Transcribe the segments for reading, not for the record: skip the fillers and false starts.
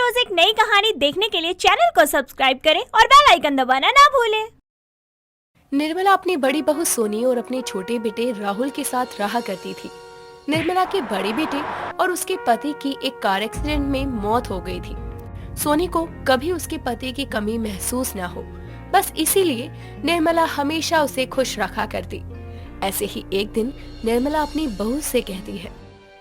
रोज एक नई कहानी देखने के लिए चैनल को सब्सक्राइब करें और बेल आइकन दबाना ना भूलें। निर्मला अपनी बड़ी बहू सोनी और अपने छोटे बेटे राहुल के साथ रहा करती थी। निर्मला के बड़े बेटे और उसके पति की एक कार एक्सीडेंट में मौत हो गई थी। सोनी को कभी उसके पति की कमी महसूस न हो, बस इसीलिए निर्मला हमेशा उसे खुश रखा करती। ऐसे ही एक दिन निर्मला अपनी बहू से कहती है,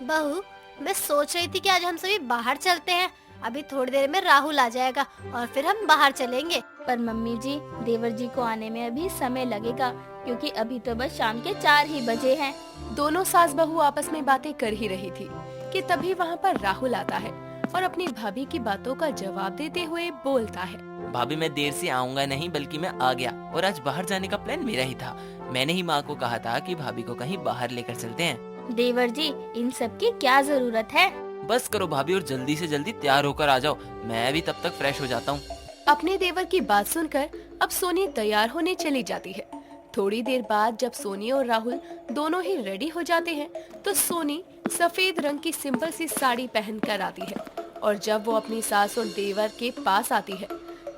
बहू, मैं सोच रही थी कि आज हम सभी बाहर चलते हैं। अभी थोड़ी देर में राहुल आ जाएगा और फिर हम बाहर चलेंगे। पर मम्मी जी, देवर जी को आने में अभी समय लगेगा, क्योंकि अभी तो बस शाम के 4 ही बजे हैं। दोनों सास बहू आपस में बातें कर ही रही थी कि तभी वहाँ पर राहुल आता है और अपनी भाभी की बातों का जवाब देते हुए बोलता है, भाभी मैं देर से आऊंगा नहीं, बल्कि मैं आ गया और आज बाहर जाने का प्लान मेरा ही था। मैंने ही माँ को कहा था कि भाभी को कहीं बाहर लेकर चलते हैं। देवर जी, इन सब की क्या जरूरत है? बस करो भाभी और जल्दी से जल्दी तैयार होकर आ जाओ, मैं भी तब तक फ्रेश हो जाता हूँ। अपने देवर की बात सुनकर अब सोनी तैयार होने चली जाती है। थोड़ी देर बाद जब सोनी और राहुल दोनों ही रेडी हो जाते हैं तो सोनी सफेद रंग की सिंपल सी साड़ी पहन कर आती है और जब वो अपनी सास और देवर के पास आती है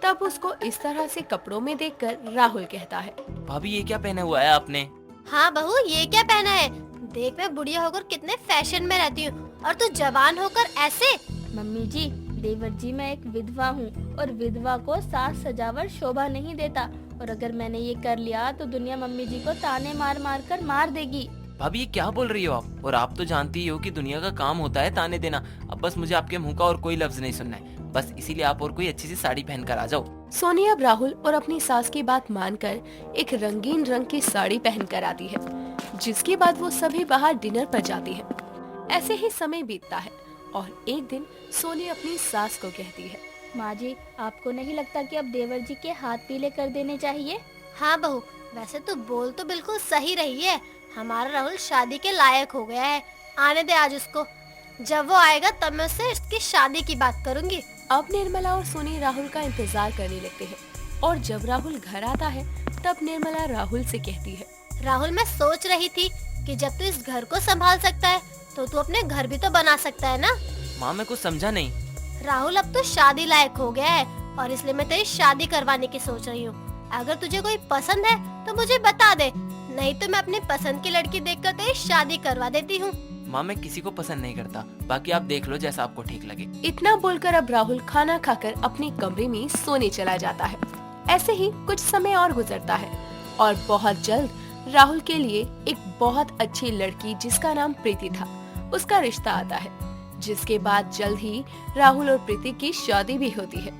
तब उसको इस तरह से कपड़ों में देखकर राहुल कहता है, भाभी ये क्या पहना हुआ है आपने? हाँ बहू, ये क्या पहना है? देख, मैं बुढ़िया होकर कितने फैशन में रहती हूँ और तू जवान होकर ऐसे। मम्मी जी, देवर जी, मैं एक विधवा हूँ और विधवा को साज सजावट शोभा नहीं देता, और अगर मैंने ये कर लिया तो दुनिया मम्मी जी को ताने मार मार कर मार देगी। भाभी ये क्या बोल रही हो आप? और आप तो जानती ही हो कि दुनिया का काम होता है ताने देना। अब बस मुझे आपके मुंह का और कोई लफ्ज नहीं सुनना है, बस इसीलिए आप और कोई अच्छी सी साड़ी पहन कर आ जाओ। सोनी अब राहुल और अपनी सास की बात मानकर एक रंगीन रंग की साड़ी पहन कर आती है, जिसके बाद वो सभी बाहर डिनर पर जाती है। ऐसे ही समय बीतता है और एक दिन सोनी अपनी सास को कहती है, माँ जी, आपको नहीं लगता कि अब देवर जी के हाथ पीले कर देने चाहिए? हाँ बहू, वैसे तो बोल तो बिल्कुल सही रही है। हमारा राहुल शादी के लायक हो गया है। आने दे आज उसको, जब वो आएगा तब मैं उससे इसकी शादी की बात करूँगी। अब निर्मला और सोनी राहुल का इंतजार करने लगते हैं और जब राहुल घर आता है तब निर्मला राहुल से कहती है, राहुल, मैं सोच रही थी कि जब तू इस घर को संभाल सकता है तो तू अपने घर भी तो बना सकता है ना। माँ मैं कुछ समझा नहीं। राहुल, अब तो शादी लायक हो गया है और इसलिए मैं तेरी शादी करवाने की सोच रही हूँ। अगर तुझे कोई पसंद है तो मुझे बता दे, नहीं तो मैं अपनी पसंद की लड़की देखकर तेरी शादी करवा देती हूँ। माँ मैं किसी को पसंद नहीं करता, बाकी आप देख लो जैसा आपको ठीक लगे। इतना बोलकर अब राहुल खाना खाकर अपने कमरे में सोने चला जाता है। ऐसे ही कुछ समय और गुजरता है और बहुत जल्द राहुल के लिए एक बहुत अच्छी लड़की जिसका नाम प्रीति था, उसका रिश्ता आता है, जिसके बाद जल्द ही राहुल और प्रीति की शादी भी होती है।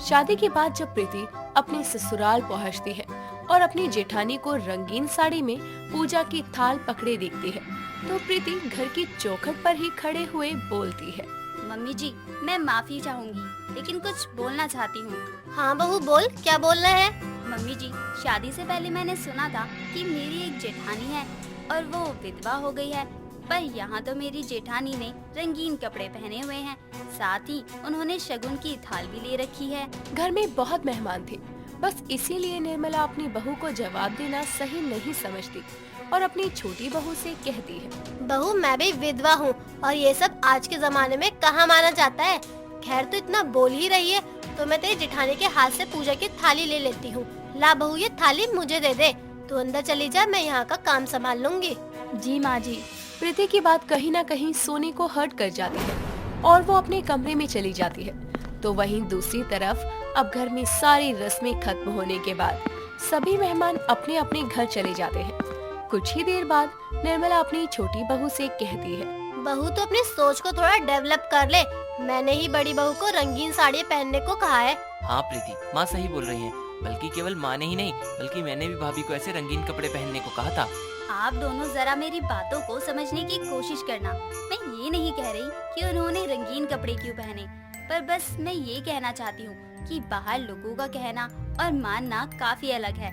शादी के बाद जब प्रीति अपने ससुराल पहुंचती है और अपनी जेठानी को रंगीन साड़ी में पूजा की थाल पकड़े देखती है तो प्रीति घर की चौखट पर ही खड़े हुए बोलती है, मम्मी जी, मैं माफी चाहूंगी, लेकिन कुछ बोलना चाहती हूँ। हाँ बहू, बोल, क्या बोलना है? मम्मी जी, शादी से पहले मैंने सुना था कि मेरी एक जेठानी है और वो विधवा हो गई है, पर यहाँ तो मेरी जेठानी ने रंगीन कपड़े पहने हुए हैं, साथ ही उन्होंने शगुन की थाल भी ले रखी है। घर में बहुत मेहमान थे, बस इसीलिए निर्मला अपनी बहू को जवाब देना सही नहीं समझती और अपनी छोटी बहू से कहती है, बहू, मैं भी विधवा हूँ और ये सब आज के जमाने में कहाँ माना जाता है। खैर, तू इतना बोल ही रही है तो मैं तेरी जेठानी के हाथ से पूजा की थाली ले लेती हूँ। ला बहू, ये थाली मुझे दे दे, तू अंदर चली जा, मैं यहाँ का काम संभाल लूंगी। जी माँ जी। प्रीति की बात कहीं न कहीं सोनी को हर्ट कर जाती है और वो अपने कमरे में चली जाती है। तो वहीं दूसरी तरफ अब घर में सारी रस्में खत्म होने के बाद सभी मेहमान अपने अपने घर चले जाते हैं। कुछ ही देर बाद निर्मला अपनी छोटी बहू से कहती है, बहू, तो अपनी सोच को थोड़ा डेवलप कर ले। मैंने ही बड़ी बहू को रंगीन साड़ी पहनने को कहा है। हाँ प्रीति, माँ सही बोल रही है, बल्कि केवल माँ ने ही नहीं, बल्कि मैंने भी भाभी को ऐसे रंगीन कपड़े पहनने को कहा था। आप दोनों जरा मेरी बातों को समझने की कोशिश करना। मैं ये नहीं कह रही कि उन्होंने रंगीन कपड़े क्यों पहने, पर बस मैं ये कहना चाहती हूँ कि बाहर लोगों का कहना और मानना काफी अलग है,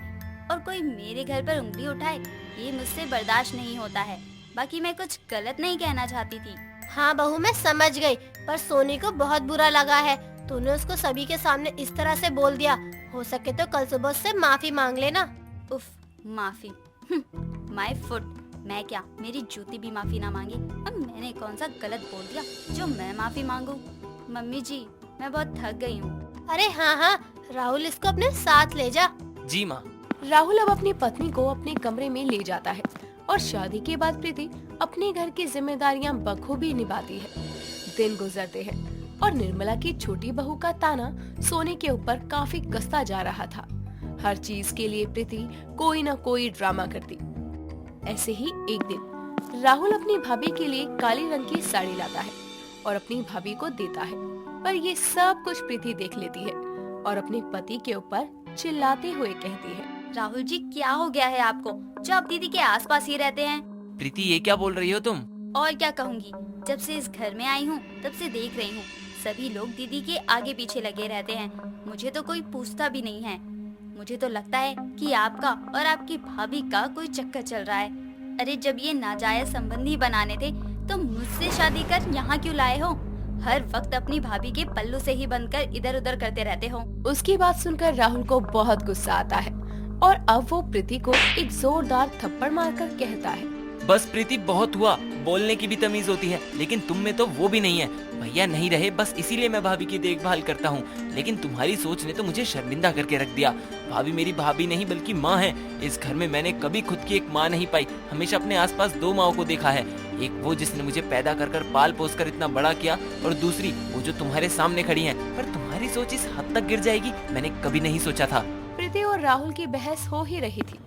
और कोई मेरे घर पर उंगली उठाए ये मुझसे बर्दाश्त नहीं होता है। बाकी मैं कुछ गलत नहीं कहना चाहती थी। हाँ बहू, मैं समझ गई, पर सोनी को बहुत बुरा लगा है। तूने उसको सभी के सामने इस तरह से बोल दिया। हो सके तो कल सुबह उससे माफी मांग लेना। उफ, माफी? माय फुट, मैं क्या, मेरी जूती भी माफी ना मांगी? अब मैंने कौन सा गलत बोल दिया जो मैं माफी मांगू? मम्मी जी, मैं बहुत थक गई हूँ। अरे हाँ हाँ राहुल, इसको अपने साथ ले जा। जी माँ। राहुल अब अपनी पत्नी को अपने कमरे में ले जाता है और शादी के बाद प्रीति अपने घर की जिम्मेदारियां बखूबी निभाती है। दिन गुजरते हैं और निर्मला की छोटी बहू का ताना सोनी के ऊपर काफी कसता जा रहा था। हर चीज के लिए प्रीति कोई न कोई ड्रामा करती। ऐसे ही एक दिन राहुल अपनी भाभी के लिए काली रंग की साड़ी लाता है और अपनी भाभी को देता है, पर ये सब कुछ प्रीति देख लेती है और अपने पति के ऊपर चिल्लाते हुए कहती है, राहुल जी क्या हो गया है आपको, जो आप दीदी के आसपास ही रहते हैं? प्रीति ये क्या बोल रही हो तुम? और क्या कहूँगी, जब से इस घर में आई हूँ तब से देख रही हूँ सभी लोग दीदी के आगे पीछे लगे रहते हैं। मुझे तो कोई पूछता भी नहीं है। मुझे तो लगता है कि आपका और आपकी भाभी का कोई चक्कर चल रहा है। अरे जब ये नाजायज संबंधी बनाने थे तो मुझसे शादी कर यहाँ क्यों लाए हो? हर वक्त अपनी भाभी के पल्लू से ही बंधकर इधर उधर करते रहते हो। उसकी बात सुनकर राहुल को बहुत गुस्सा आता है और अब वो प्रीति को एक जोरदार थप्पड़ मारकर कहता है, बस प्रीति बहुत हुआ, बोलने की भी तमीज होती है, लेकिन तुम में तो वो भी नहीं है। भैया नहीं रहे बस इसीलिए मैं भाभी की देखभाल करता हूँ, लेकिन तुम्हारी सोच ने तो मुझे शर्मिंदा करके रख दिया। भाभी मेरी भाभी नहीं बल्कि माँ है। इस घर में मैंने कभी खुद की एक माँ नहीं पाई, हमेशा अपने आसपास दो माओ को देखा है। एक वो जिसने मुझे पैदा कर पाल पोस कर इतना बड़ा किया, और दूसरी वो जो तुम्हारे सामने खड़ी है। पर तुम्हारी सोच इस हद तक गिर जाएगी मैंने कभी नहीं सोचा था। प्रीति और राहुल की बहस हो ही रही थी,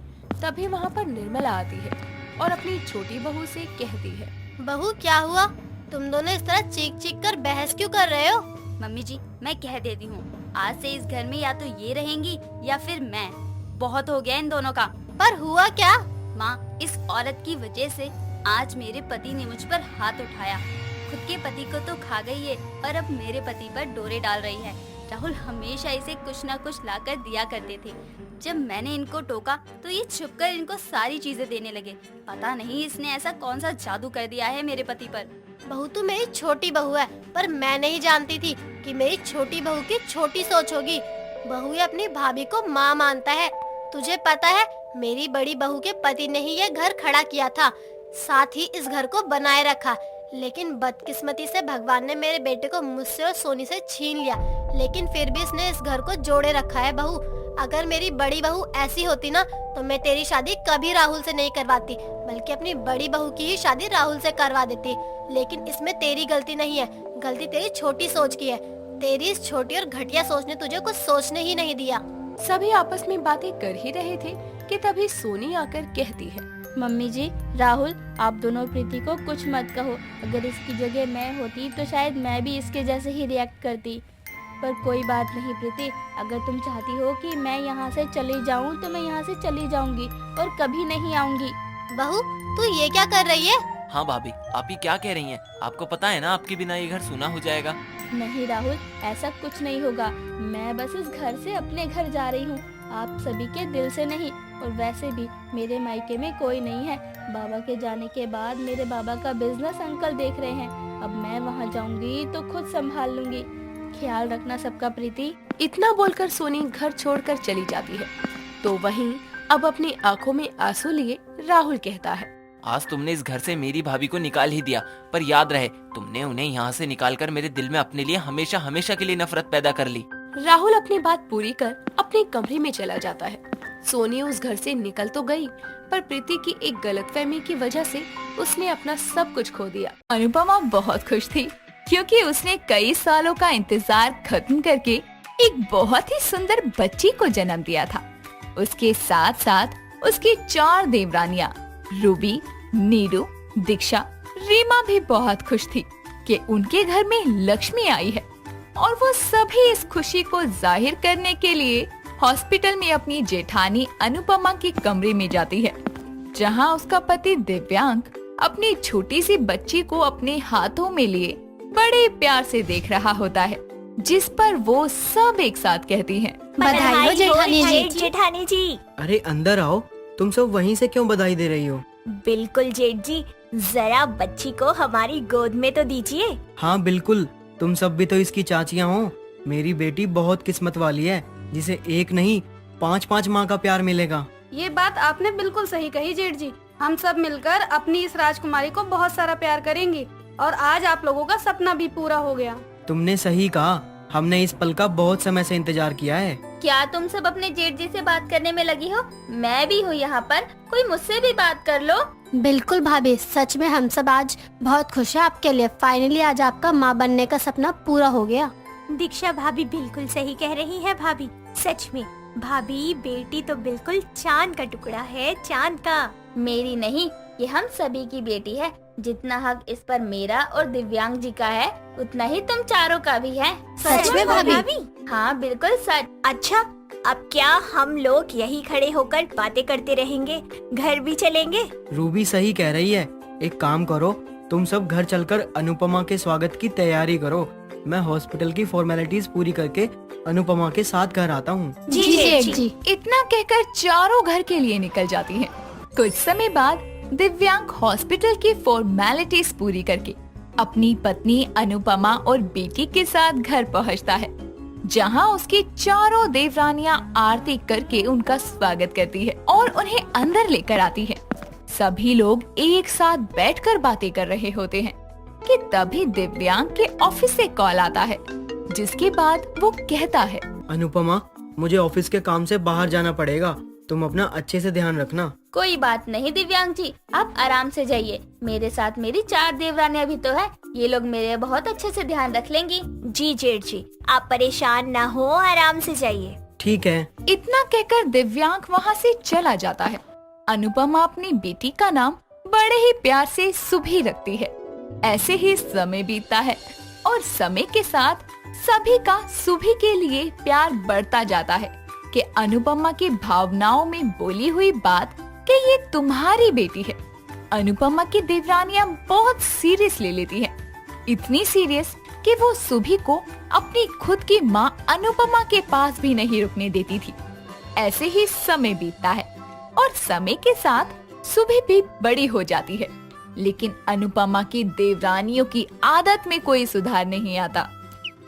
तभी वहाँ पर निर्मला आती है और अपनी छोटी बहू से कहती है, बहू क्या हुआ, तुम दोनों इस तरह चीख चीख कर बहस क्यों कर रहे हो? मम्मी जी मैं कह देती हूँ, आज से इस घर में या तो ये रहेंगी या फिर मैं। बहुत हो गया इन दोनों का। पर हुआ क्या? माँ, इस औरत की वजह से आज मेरे पति ने मुझ पर हाथ उठाया। खुद के पति को तो खा गई है और अब मेरे पति पर डोरे डाल रही है। राहुल हमेशा इसे कुछ न कुछ लाकर दिया करते थे। जब मैंने इनको टोका तो ये छुपकर इनको सारी चीजें देने लगे। पता नहीं इसने ऐसा कौन सा जादू कर दिया है मेरे पति पर। बहू तू मेरी छोटी बहू है, पर मैं नहीं जानती थी कि मेरी छोटी बहू की छोटी सोच होगी। बहू ये अपनी भाभी को माँ मानता है। तुझे पता है मेरी बड़ी बहू के पति ने ही यह घर खड़ा किया था, साथ ही इस घर को बनाए रखा। लेकिन बदकिस्मती से भगवान ने मेरे बेटे को मुझसे और सोनी से छीन लिया, लेकिन फिर भी इसने इस घर को जोड़े रखा है। बहू अगर मेरी बड़ी बहू ऐसी होती ना तो मैं तेरी शादी कभी राहुल से नहीं करवाती, बल्कि अपनी बड़ी बहू की ही शादी राहुल से करवा देती। लेकिन इसमें तेरी गलती नहीं है, गलती तेरी छोटी सोच की है। तेरी इस छोटी और घटिया सोच ने तुझे कुछ सोचने ही नहीं दिया। सभी आपस में बातें कर ही रहे थे कि तभी सोनी आकर कहती है, मम्मी जी, राहुल आप दोनों प्रीति को कुछ मत कहो। अगर इसकी जगह मैं होती तो शायद मैं भी इसके जैसे ही रिएक्ट करती। पर कोई बात नहीं प्रीति, अगर तुम चाहती हो कि मैं यहाँ से चली जाऊँ तो मैं यहाँ से चली जाऊँगी और कभी नहीं आऊँगी। बहू तू ये क्या कर रही है? हाँ भाभी, आप ही क्या कह रही हैं? आपको पता है ना आपके बिना ये घर सूना हो जाएगा। नहीं राहुल, ऐसा कुछ नहीं होगा। मैं बस इस घर से अपने घर जा रही हूँ, आप सभी के दिल से नहीं। और वैसे भी मेरे मायके में कोई नहीं है। बाबा के जाने के बाद मेरे बाबा का बिजनेस अंकल देख रहे हैं। अब मैं वहाँ जाऊंगी तो खुद संभाल लूंगी। ख्याल रखना सबका प्रीति। इतना बोलकर सोनी घर छोड़कर चली जाती है। तो वहीं अब अपनी आंखों में आंसू लिए राहुल कहता है, आज तुमने इस घर से मेरी भाभी को निकाल ही दिया, पर याद रहे तुमने उन्हें यहाँ से निकालकर मेरे दिल में अपने लिए हमेशा हमेशा के लिए नफरत पैदा कर ली। राहुल अपनी बात पूरी कर अपने कमरे में चला जाता है। सोनी उस घर से निकल तो गई, पर प्रीति की एक गलतफहमी की वजह से उसने अपना सब कुछ खो दिया। अनुपमा बहुत खुश थी क्योंकि उसने कई सालों का इंतजार खत्म करके एक बहुत ही सुंदर बच्ची को जन्म दिया था। उसके साथ साथ उसकी 4 देवरानियां रूबी, नीरू, दीक्षा, रीमा भी बहुत खुश थी कि उनके घर में लक्ष्मी आई है। और वो सभी इस खुशी को जाहिर करने के लिए हॉस्पिटल में अपनी जेठानी अनुपमा के कमरे में जाती है, जहां उसका पति दिव्यांग अपनी छोटी सी बच्ची को अपने हाथों में लिए बड़े प्यार से देख रहा होता है, जिस पर वो सब एक साथ कहती हैं, बधाई हो जेठानी जी। जेठानी जी। अरे अंदर आओ, तुम सब वहीं से क्यों बधाई दे रही हो? बिल्कुल जेठ जी, जरा बच्ची को हमारी गोद में तो दीजिए। हाँ बिल्कुल, तुम सब भी तो इसकी चाचियाँ हो। मेरी बेटी बहुत किस्मत वाली है, जिसे एक नहीं 5-5 माँ का प्यार मिलेगा। ये बात आपने बिल्कुल सही कही जेठ जी। हम सब मिलकर अपनी इस राजकुमारी को बहुत सारा प्यार करेंगे और आज आप लोगों का सपना भी पूरा हो गया। तुमने सही कहा, हमने इस पल का बहुत समय से इंतजार किया है। क्या तुम सब अपने जेठ जी से बात करने में लगी हो? मैं भी हूँ यहाँ पर, कोई मुझसे भी बात कर लो। बिल्कुल भाभी, सच में हम सब आज बहुत खुश हैं आपके लिए। फाइनली आज आपका माँ बनने का सपना पूरा हो गया। दीक्षा भाभी बिल्कुल सही कह रही है भाभी। सच में भाभी, बेटी तो बिल्कुल चांद का टुकड़ा है, चांद का। मेरी नहीं, ये हम सभी की बेटी है। जितना हक इस पर मेरा और दिव्यांग जी का है, उतना ही तुम चारों का भी है। सच में भाभी? हाँ बिल्कुल सच। अच्छा, अब क्या हम लोग यही खड़े होकर बातें करते रहेंगे? घर भी चलेंगे? रूबी सही कह रही है। एक काम करो, तुम सब घर चलकर अनुपमा के स्वागत की तैयारी करो। मैं हॉस्पिटल की फॉर्मेलिटीज पूरी करके अनुपमा के साथ घर आता हूँ। जी जेठ जी। इतना कहकर चारों घर के लिए निकल जाती हैं। कुछ समय बाद दिव्यांग हॉस्पिटल की फॉर्मेलिटीज पूरी करके अपनी पत्नी अनुपमा और बेटी के साथ घर पहुंचता है, जहां उसकी चारों देवरानियां आरती करके उनका स्वागत करती है और उन्हें अंदर लेकर आती है। सभी लोग एक साथ बैठकर बातें कर रहे होते हैं कि तभी दिव्यांग के ऑफिस से कॉल आता है, जिसके बाद वो कहता है, अनुपमा, मुझे ऑफिस के काम से बाहर जाना पड़ेगा, तुम अपना अच्छे से ध्यान रखना। कोई बात नहीं दिव्यांग जी, आप आराम से जाइए। मेरे साथ मेरी 4 देवरानियां भी तो है, ये लोग मेरे बहुत अच्छे से ध्यान रख लेंगी। जी जेठ जी, आप परेशान ना हो, आराम से जाइए। ठीक है। इतना कहकर दिव्यांग वहाँ से चला जाता है। अनुपमा अपनी बेटी का नाम बड़े ही प्यार से सुभी रखती है। ऐसे ही समय बीतता है और समय के साथ सभी का सुभी के लिए प्यार बढ़ता जाता है कि अनुपमा की भावनाओं में बोली हुई बात कि ये तुम्हारी बेटी है, अनुपमा की देवरानियां बहुत सीरियस ले लेती हैं। इतनी सीरियस कि वो सुभी को अपनी खुद की माँ अनुपमा के पास भी नहीं रुकने देती थी। ऐसे ही समय बीतता है और समय के साथ सुभी भी बड़ी हो जाती है, लेकिन अनुपमा की देवरानियों की आदत में कोई सुधार नहीं आता।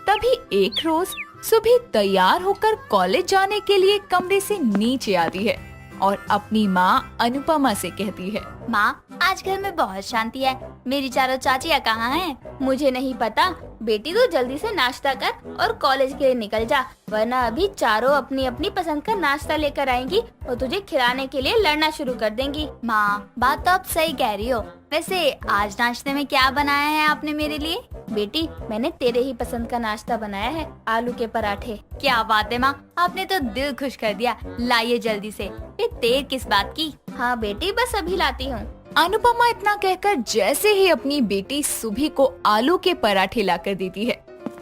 तभी एक रोज सुभी तैयार होकर कॉलेज जाने के लिए कमरे से नीचे आती है और अपनी माँ अनुपमा से कहती है, माँ, आज घर में बहुत शांति है। मेरी चारों चाचियाँ कहाँ हैं? मुझे नहीं पता बेटी, तो जल्दी से नाश्ता कर और कॉलेज के लिए निकल जा, वरना अभी चारों अपनी अपनी पसंद का नाश्ता लेकर आएंगी और तुझे खिलाने के लिए लड़ना शुरू कर देंगी। माँ, बात तो आप सही कह रही हो। वैसे आज नाश्ते में क्या बनाया है आपने मेरे लिए? बेटी, मैंने तेरे ही पसंद का नाश्ता बनाया है, आलू के पराठे। क्या बात है माँ, आपने तो दिल खुश कर दिया। लाइए जल्दी से। ये देर किस बात की? हाँ बेटी, बस अभी लाती हूँ। अनुपमा इतना कहकर जैसे ही अपनी बेटी सुभी को आलू के पराठे लाकर देती है,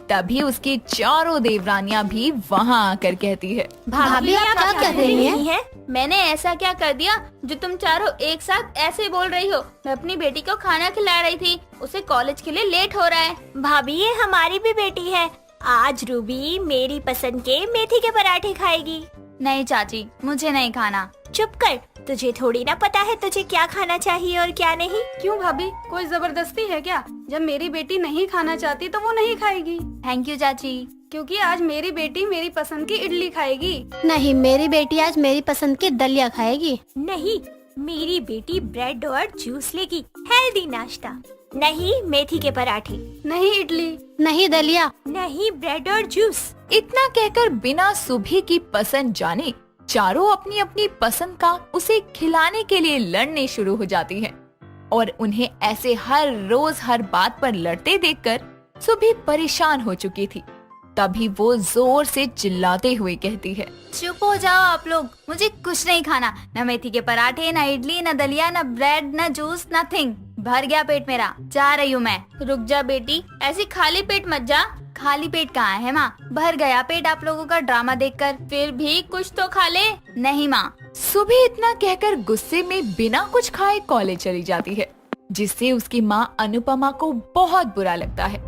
तभी उसकी चारों देवरानियां भी वहां आकर कहती है, भाभी आप क्या कर रही हैं? मैंने ऐसा क्या कर दिया जो तुम चारों एक साथ ऐसे बोल रही हो? मैं अपनी बेटी को खाना खिला रही थी, उसे कॉलेज के लिए लेट हो रहा है। भाभी, ये हमारी भी बेटी है। आज रूबी मेरी पसंद के मेथी के पराठे खाएगी। नहीं चाची, मुझे नहीं खाना। चुप कर, तुझे थोड़ी ना पता है तुझे क्या खाना चाहिए और क्या नहीं। क्यों भाभी, कोई जबरदस्ती है क्या? जब मेरी बेटी नहीं खाना चाहती तो वो नहीं खाएगी। थैंक यू चाची। क्योंकि आज मेरी बेटी मेरी पसंद की इडली खाएगी। नहीं, मेरी बेटी आज मेरी पसंद की दलिया खाएगी। नहीं, मेरी बेटी ब्रेड और जूस लेगी, हेल्दी नाश्ता। नहीं, मेथी के पराठे। नहीं इडली। नहीं दलिया। नहीं, ब्रेड और जूस। इतना कहकर बिना सुभी की पसंद जाने चारों अपनी अपनी पसंद का उसे खिलाने के लिए लड़ने शुरू हो जाती हैं और उन्हें ऐसे हर रोज हर बात पर लड़ते देखकर सुभी परेशान हो चुकी थी। तभी वो जोर से चिल्लाते हुए कहती है, चुप हो जाओ आप लोग, मुझे कुछ नहीं खाना। न मेथी के पराठे, न इडली, न दलिया, न ब्रेड, न जूस, नथिंग। भर गया पेट मेरा, जा रही हूँ मैं। रुक जा बेटी, ऐसी खाली पेट मत जा। खाली पेट कहाँ है माँ? भर गया पेट आप लोगों का ड्रामा देखकर। फिर भी कुछ तो खा ले। नहीं माँ। सुभी इतना कहकर गुस्से में बिना कुछ खाए कॉलेज चली जाती है, जिससे उसकी माँ अनुपमा को बहुत बुरा लगता है।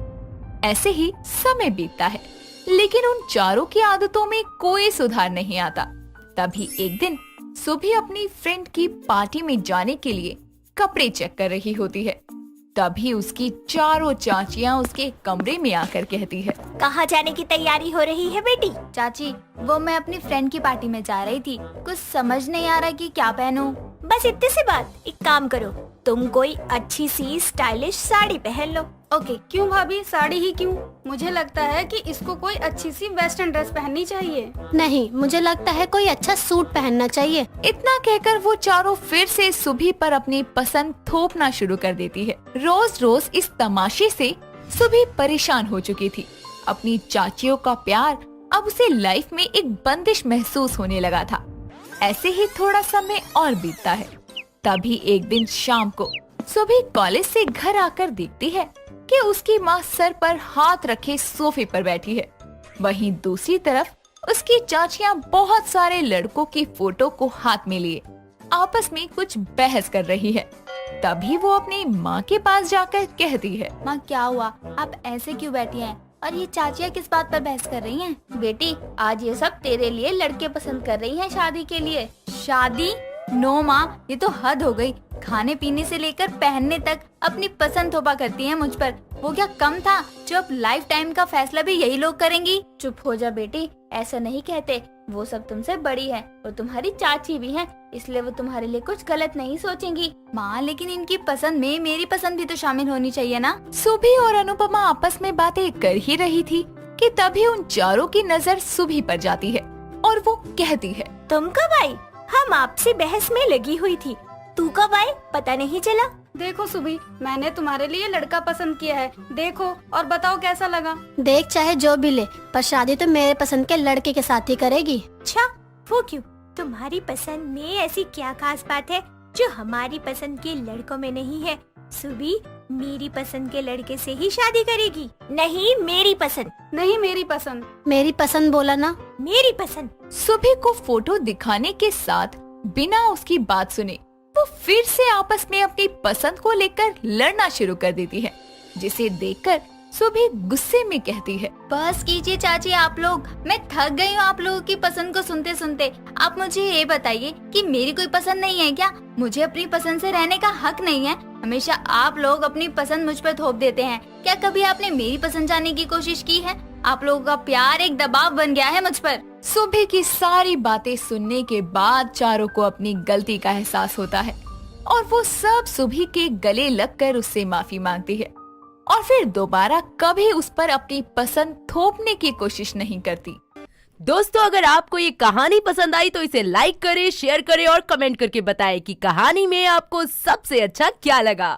ऐसे ही समय बीतता है, लेकिन उन चारों की आदतों में कोई सुधार नहीं आता। तभी एक दिन सुभी अपनी फ्रेंड की पार्टी में जाने के लिए कपड़े चेक कर रही होती है। तभी उसकी चारों चाचियां उसके कमरे में आकर कहती है, कहाँ जाने की तैयारी हो रही है बेटी? चाची, वो मैं अपनी फ्रेंड की पार्टी में जा रही थी, कुछ समझ नहीं आ रहा कि क्या पहनूं। बस इतने से बात। एक काम करो, तुम कोई अच्छी सी स्टाइलिश साड़ी पहन लो। ओके, क्यों भाभी, साड़ी ही क्यों? मुझे लगता है कि इसको कोई अच्छी सी वेस्टर्न ड्रेस पहननी चाहिए। नहीं, मुझे लगता है कोई अच्छा सूट पहनना चाहिए। इतना कहकर वो चारों फिर से सुभी पर अपनी पसंद थोपना शुरू कर देती है। रोज रोज इस तमाशे से सुभी परेशान हो चुकी थी। अपनी चाचियों का प्यार अब उसे लाइफ में एक बंदिश महसूस होने लगा था। ऐसे ही थोड़ा समय और बीतता है। तभी एक दिन शाम को सुभी कॉलेज से घर आकर देखती है कि उसकी माँ सर पर हाथ रखे सोफे पर बैठी है। वहीं दूसरी तरफ उसकी चाचियाँ बहुत सारे लड़कों की फोटो को हाथ में लिए आपस में कुछ बहस कर रही है। तभी वो अपनी माँ के पास जाकर कहती है, माँ क्या हुआ, आप ऐसे क्यों बैठी हैं? और ये चाचियाँ किस बात पर बहस कर रही हैं? बेटी, आज ये सब तेरे लिए लड़के पसंद कर रही हैं शादी के लिए। शादी? नो माँ, ये तो हद हो गई। खाने पीने से लेकर पहनने तक अपनी पसंद थोपा करती हैं मुझ पर। वो क्या कम था जो अब लाइफ टाइम का फैसला भी यही लोग करेंगी? चुप हो जा बेटी, ऐसा नहीं कहते। वो सब तुमसे बड़ी है और तुम्हारी चाची भी है, इसलिए वो तुम्हारे लिए कुछ गलत नहीं सोचेंगी। माँ, लेकिन इनकी पसंद में मेरी पसंद भी तो शामिल होनी चाहिए ना। सुभी और अनुपमा आपस में बातें कर ही रही थी कि तभी उन चारों की नजर सुभी पर जाती है और वो कहती है, तुम कब आई? हम आपसे बहस में लगी हुई थी, तू कब आई पता नहीं चला। देखो सुभी, मैंने तुम्हारे लिए लड़का पसंद किया है, देखो और बताओ कैसा लगा। देख, चाहे जो भी ले, पर शादी तो मेरे पसंद के लड़के के साथ ही करेगी। अच्छा, वो क्यों? तुम्हारी पसंद में ऐसी क्या खास बात है जो हमारी पसंद के लड़कों में नहीं है? सुबी मेरी पसंद के लड़के से ही शादी करेगी। नहीं मेरी पसंद। नहीं मेरी पसंद। मेरी पसंद बोला ना। मेरी पसंद। सुभी को फोटो दिखाने के साथ बिना उसकी बात सुने वो फिर से आपस में अपनी पसंद को लेकर लड़ना शुरू कर देती है, जिसे देखकर सुभी गुस्से में कहती है, बस कीजिए चाची आप लोग, मैं थक गई हूँ आप लोगों की पसंद को सुनते सुनते। आप मुझे ये बताइए कि मेरी कोई पसंद नहीं है क्या? मुझे अपनी पसंद से रहने का हक नहीं है? हमेशा आप लोग अपनी पसंद मुझ पर थोप देते हैं। क्या कभी आपने मेरी पसंद जानने की कोशिश की है? आप लोगों का प्यार एक दबाव बन गया है मुझ पर। सुभी की सारी बातें सुनने के बाद चारों को अपनी गलती का एहसास होता है और वो सब सुभी के गले लगकर उससे माफी मांगती है और फिर दोबारा कभी उस पर अपनी पसंद थोपने की कोशिश नहीं करती। दोस्तों, अगर आपको ये कहानी पसंद आई तो इसे लाइक करें, शेयर करें और कमेंट करके बताएं कि कहानी में आपको सबसे अच्छा क्या लगा।